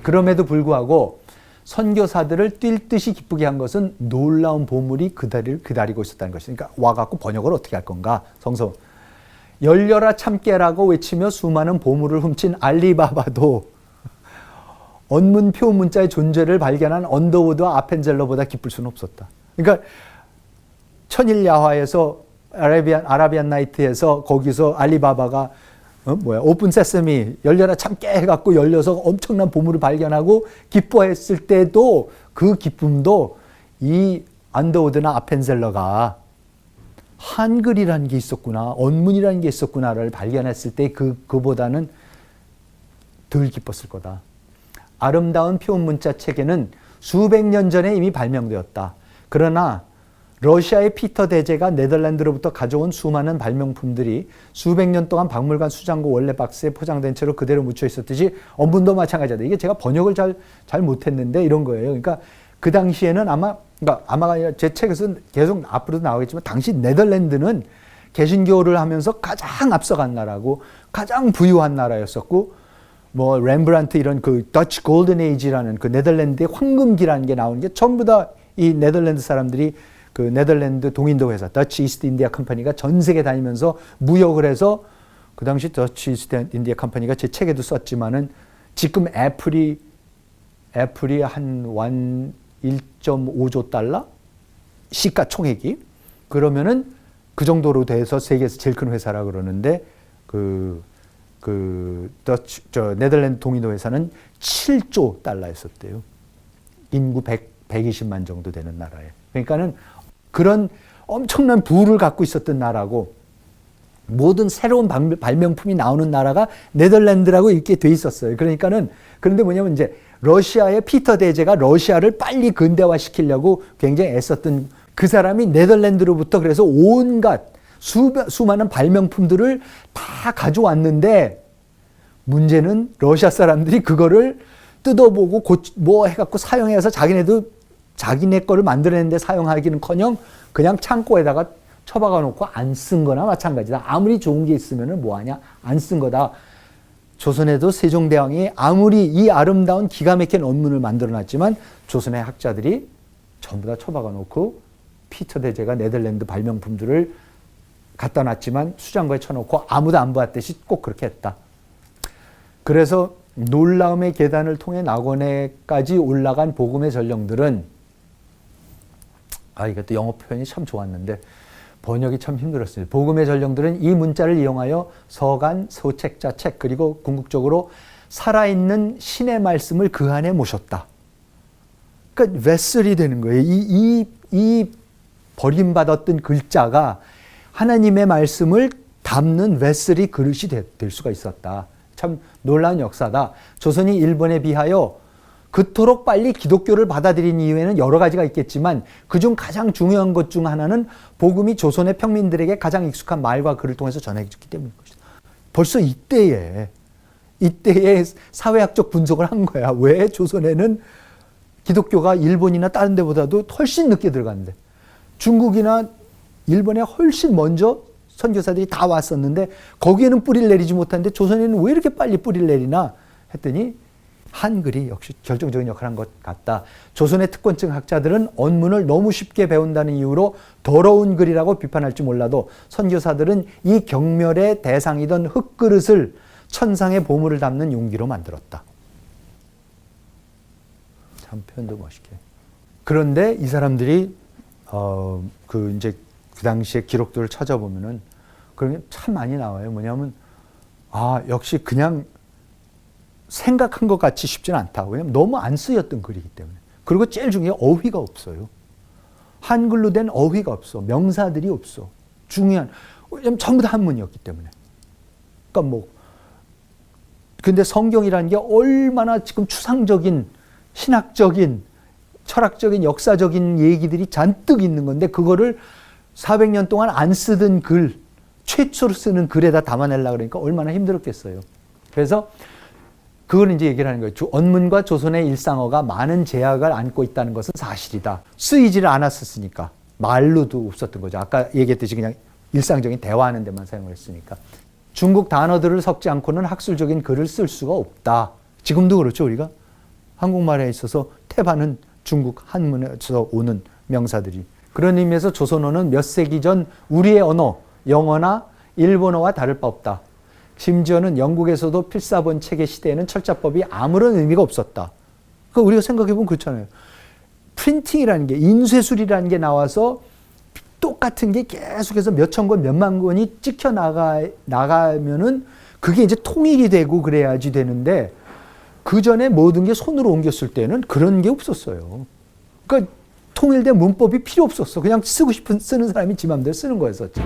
그럼에도 불구하고 선교사들을 뛸 듯이 기쁘게 한 것은 놀라운 보물이 그들을 기다리고 있었다는 것이니까 와갖고 번역을 어떻게 할 건가? 성서 열려라 참깨라고 외치며 수많은 보물을 훔친 알리바바도 언문 표음 문자의 존재를 발견한 언더우드와 아펜젤러보다 기쁠 수는 없었다. 그러니까 천일야화에서 아라비안 나이트에서 거기서 알리바바가 오픈 세서미 열려라 참깨 해갖고 열려서 엄청난 보물을 발견하고 기뻐했을 때도 그 기쁨도 이 언더우드나 아펜젤러가 한글이라는 게 있었구나, 언문이라는 게 있었구나를 발견했을 때 그보다는 덜 기뻤을 거다. 아름다운 표음 문자 체계는 수백 년 전에 이미 발명되었다. 그러나 러시아의 피터 대제가 네덜란드로부터 가져온 수많은 발명품들이 수백 년 동안 박물관 수장고 원래 박스에 포장된 채로 그대로 묻혀 있었듯이 언문도 마찬가지다. 이게 제가 번역을 잘 못했는데 이런 거예요. 그러니까 그 당시에는 아마 제 책에서 계속 앞으로도 나오겠지만 당시 네덜란드는 개신교를 하면서 가장 앞서간 나라고 가장 부유한 나라였었고 뭐 렘브란트 이런 그 더치 골든 에이지라는 그 네덜란드의 황금기라는 게 나오는 게 전부 다 이 네덜란드 사람들이 그 네덜란드 동인도 회사 더치 이스트 인디아 컴퍼니가 전 세계 다니면서 무역을 해서 그 당시 더치 이스트 인디아 컴퍼니가 제 책에도 썼지만은 지금 애플이 한 1.5조 달러 시가총액이 그러면은 그 정도로 돼서 세계에서 제일 큰 회사라 그러는데 네덜란드 동인도 회사는 7조 달러였었대요. 인구 120만 정도 되는 나라에. 그러니까는 그런 엄청난 부를 갖고 있었던 나라고 모든 새로운 발명품이 나오는 나라가 네덜란드라고 이렇게 돼 있었어요. 그런데 뭐냐면 이제 러시아의 피터 대제가 러시아를 빨리 근대화시키려고 굉장히 애썼던 그 사람이 네덜란드로부터 그래서 온갖 수많은 발명품들을 다 가져왔는데 문제는 러시아 사람들이 그거를 뜯어보고 뭐 해갖고 사용해서 자기네 거를 만들어내는데 사용하기는커녕 그냥 창고에다가 처박아 놓고 안 쓴 거나 마찬가지다. 아무리 좋은 게 있으면 뭐하냐? 안 쓴 거다. 조선에도 세종대왕이 아무리 이 아름다운 기가 막힌 언문을 만들어놨지만 조선의 학자들이 전부 다 처박아 놓고 피터 대제가 네덜란드 발명품들을 갖다 놨지만 수장고에 쳐놓고 아무도 안 보았듯이 꼭 그렇게 했다. 그래서 놀라움의 계단을 통해 낙원에까지 올라간 복음의 전령들은 이것도 영어 표현이 참 좋았는데 번역이 참 힘들었어요. 복음의 전령들은 이 문자를 이용하여 서간, 소책자 책 그리고 궁극적으로 살아있는 신의 말씀을 그 안에 모셨다. 그러니까 웨슬이 되는 거예요. 이 버림받았던 글자가 하나님의 말씀을 담는 웨슬이 그릇이 될 수가 있었다. 참 놀라운 역사다. 조선이 일본에 비하여 그토록 빨리 기독교를 받아들인 이유에는 여러 가지가 있겠지만 그중 가장 중요한 것 중 하나는 복음이 조선의 평민들에게 가장 익숙한 말과 글을 통해서 전해졌기 때문인 것이다. 벌써 이때에 사회학적 분석을 한 거야. 왜 조선에는 기독교가 일본이나 다른 데보다도 훨씬 늦게 들어갔는데 중국이나 일본에 훨씬 먼저 선교사들이 다 왔었는데 거기에는 뿌리를 내리지 못하는데 조선에는 왜 이렇게 빨리 뿌리를 내리나 했더니 한글이 역시 결정적인 역할을 한 것 같다. 조선의 특권층 학자들은 언문을 너무 쉽게 배운다는 이유로 더러운 글이라고 비판할지 몰라도 선교사들은 이 경멸의 대상이던 흙그릇을 천상의 보물을 담는 용기로 만들었다. 참 표현도 멋있게. 그런데 이 사람들이 그 당시의 기록들을 찾아보면은 그런 게 참 많이 나와요. 뭐냐면 역시 그냥 생각한 것 같이 쉽지는 않다. 왜냐면 너무 안 쓰였던 글이기 때문에. 그리고 제일 중요한 게 어휘가 없어요. 한글로 된 어휘가 없어. 명사들이 없어. 중요한 전부 다 한문이었기 때문에. 그러니까 근데 성경이라는 게 얼마나 지금 추상적인 신학적인 철학적인 역사적인 얘기들이 잔뜩 있는 건데 그거를 400년 동안 안 쓰던 글, 최초로 쓰는 글에다 담아내려고 그러니까 얼마나 힘들었겠어요. 그래서 그걸 이제 얘기를 하는 거예요. 언문과 조선의 일상어가 많은 제약을 안고 있다는 것은 사실이다. 쓰이지를 않았었으니까. 말로도 없었던 거죠. 아까 얘기했듯이 그냥 일상적인 대화하는 데만 사용을 했으니까. 중국 단어들을 섞지 않고는 학술적인 글을 쓸 수가 없다. 지금도 그렇죠, 우리가. 한국말에 있어서 태반은 중국 한문에서 오는 명사들이. 그런 의미에서 조선어는 몇 세기 전 우리의 언어, 영어나 일본어와 다를 바 없다. 심지어는 영국에서도 필사본 체계 시대에는 철자법이 아무런 의미가 없었다. 그 우리가 생각해보면 그렇잖아요. 프린팅이라는 게, 인쇄술이라는 게 나와서 똑같은 게 계속해서 몇천 권, 몇만 권이 찍혀 나가면은 그게 이제 통일이 되고 그래야지 되는데, 그 전에 모든 게 손으로 옮겼을 때는 그런 게 없었어요. 그러니까 통일된 문법이 필요 없었어. 그냥 쓰고 싶은 쓰는 사람이 지 맘대로 쓰는 거였었지.